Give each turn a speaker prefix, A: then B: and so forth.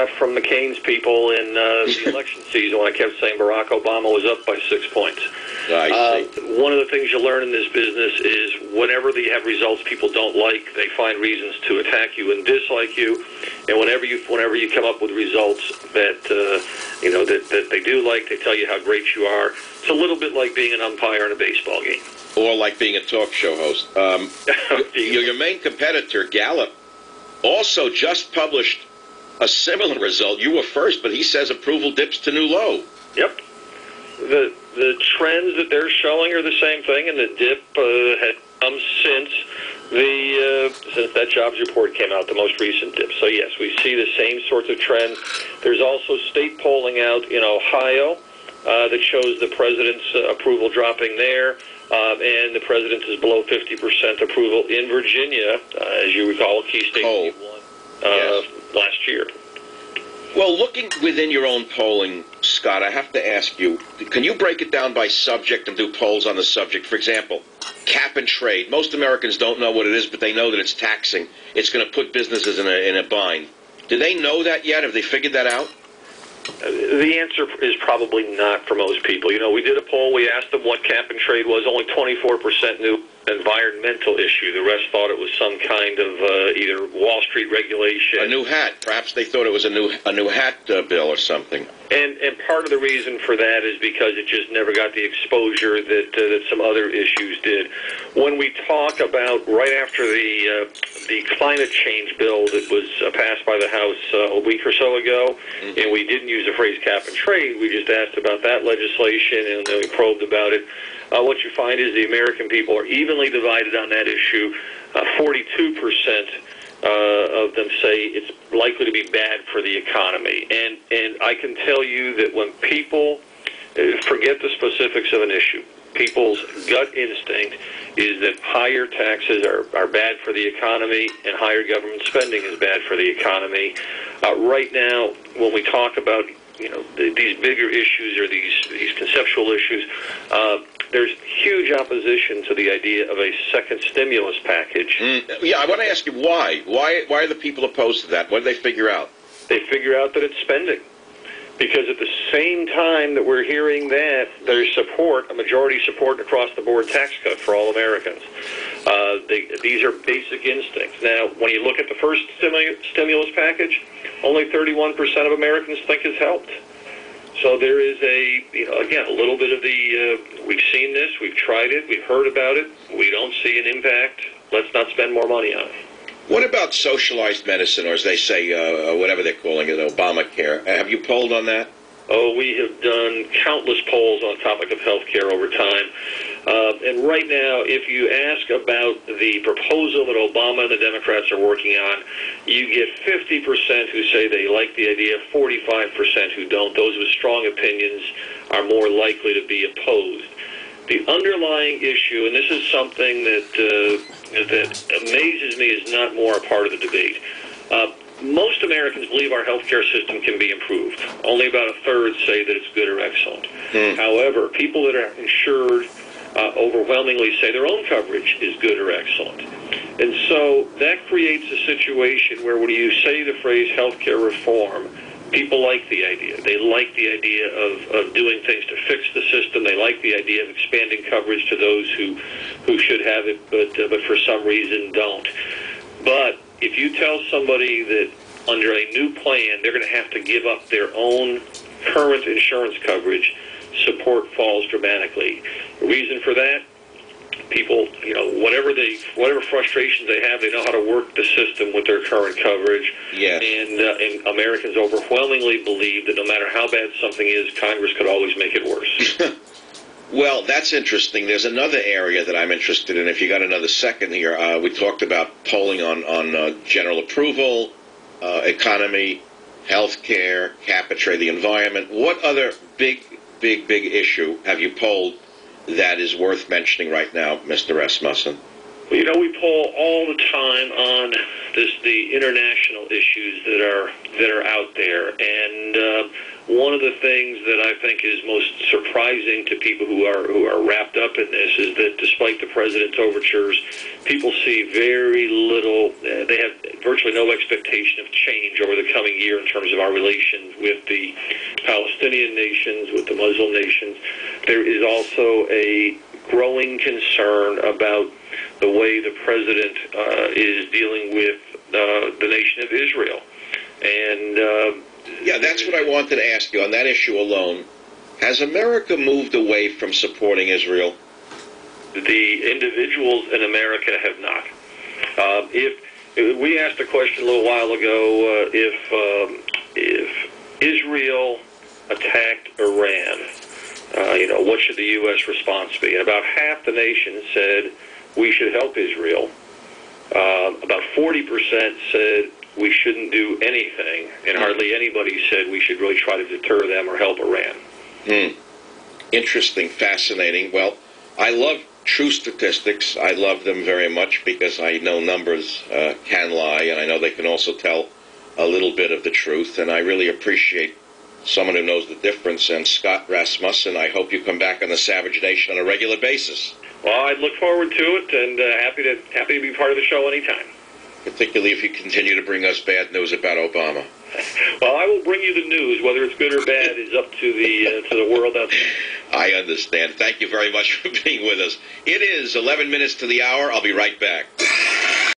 A: from McCain's people in the election season when I kept saying Barack Obama was up by 6 points.
B: I see.
A: One of the things you learn in this business is whenever they have results people don't like, they find reasons to attack you and dislike you. And whenever you come up with results that that they do like, they tell you how great you are. It's a little bit like being an umpire in a baseball game,
B: or like being a talk show host. Your main competitor, Gallup, also just published a similar result. You were first, but he says approval dips to new low.
A: Yep. The trends that they're showing are the same thing, and the dip has come since that jobs report came out, the most recent dip. So yes, we see the same sorts of trends. There's also state polling out in Ohio that shows the president's approval dropping there. And the president is below 50% approval in Virginia, as you recall, a key state he won last year.
B: Well, looking within your own polling, Scott, I have to ask you, can you break it down by subject and do polls on the subject? For example, cap and trade. Most Americans don't know what it is, but they know that it's taxing. It's going to put businesses in a bind. Do they know that yet? Have they figured that out?
A: The answer is probably not for most people. We did a poll. We asked them what cap and trade was. Only 24% knew environmental issue. The rest thought it was some kind of either Wall Street regulation.
B: A new hat. Perhaps they thought it was a new hat bill or something.
A: And part of the reason for that is because it just never got the exposure that some other issues did. When we talk about right after the climate change bill that was passed by the House a week or so ago, and we didn't use the phrase cap and trade, we just asked about that legislation and then we probed about it. What you find is the American people are evenly divided on that issue. 42% of them say it's likely to be bad for the economy. And I can tell you that when people forget the specifics of an issue, people's gut instinct is that higher taxes are bad for the economy and higher government spending is bad for the economy. Right now, when we talk about these bigger issues or these conceptual issues, there's huge opposition to the idea of a second stimulus package.
B: I want to ask you why. Why are the people opposed to that? What do they figure out?
A: They figure out that it's spending. Because at the same time that we're hearing that, there's support, a majority support across the board tax cut for all Americans. These are basic instincts. Now, when you look at the first stimulus package, only 31% of Americans think it's helped. So there is a little bit of we've seen this, we've tried it, we've heard about it, we don't see an impact, let's not spend more money on it.
B: What about socialized medicine, or as they say, whatever they're calling it, Obamacare? Have you polled on that?
A: Oh, we have done countless polls on the topic of health care over time. And right now, if you ask about the proposal that Obama and the Democrats are working on, you get 50% who say they like the idea, 45% who don't. Those with strong opinions are more likely to be opposed. The underlying issue, and this is something that amazes me, is not more a part of the debate. Most Americans believe our healthcare system can be improved. Only about a third say that it's good or excellent. However, people that are insured overwhelmingly say their own coverage is good or excellent. And so that creates a situation where when you say the phrase healthcare reform, people like the idea. They like the idea of doing things to fix the system. They like the idea of expanding coverage to those who should have it, but for some reason don't. But if you tell somebody that under a new plan they're going to have to give up their own current insurance coverage, support falls dramatically. The reason for that, people, whatever frustrations they have, they know how to work the system with their current coverage.
B: Yes.
A: And Americans overwhelmingly believe that no matter how bad something is, Congress could always make it worse.
B: Well, that's interesting. There's another area that I'm interested in. If you got another second here, we talked about polling on general approval, economy, health care, cap and trade, the environment. What other big issue have you polled that is worth mentioning right now, Mr. Rasmussen?
A: Well, we poll all the time on the international issues that are out there, and one of of the things that I think is most surprising to people who are wrapped up in this is that despite the president's overtures, people see very little. They have virtually no expectation of change over the coming year in terms of our relations with the Palestinian nations, with the Muslim nations. There is also a growing concern about the way the president is dealing with the nation of Israel. And
B: yeah, that's what I wanted to ask you on that issue alone. Has America moved away from supporting Israel?
A: The individuals in America have not. If we asked a question a little while ago, if Israel attacked Iran, what should the U.S. response be? And about half the nation said we should help Israel. About 40% said we shouldn't do anything, and hardly anybody said we should really try to deter them or help Iran.
B: Interesting, fascinating. Well, I love true statistics. I love them very much because I know numbers can lie, and I know they can also tell a little bit of the truth, and I really appreciate someone who knows the difference. And Scott Rasmussen, I hope you come back on the Savage Nation on a regular basis.
A: Well, I'd look forward to it, and happy to be part of the show anytime.
B: Particularly if you continue to bring us bad news about Obama.
A: Well, I will bring you the news. Whether it's good or bad is up to the world out there.
B: I understand. Thank you very much for being with us. It is 11 minutes to the hour. I'll be right back.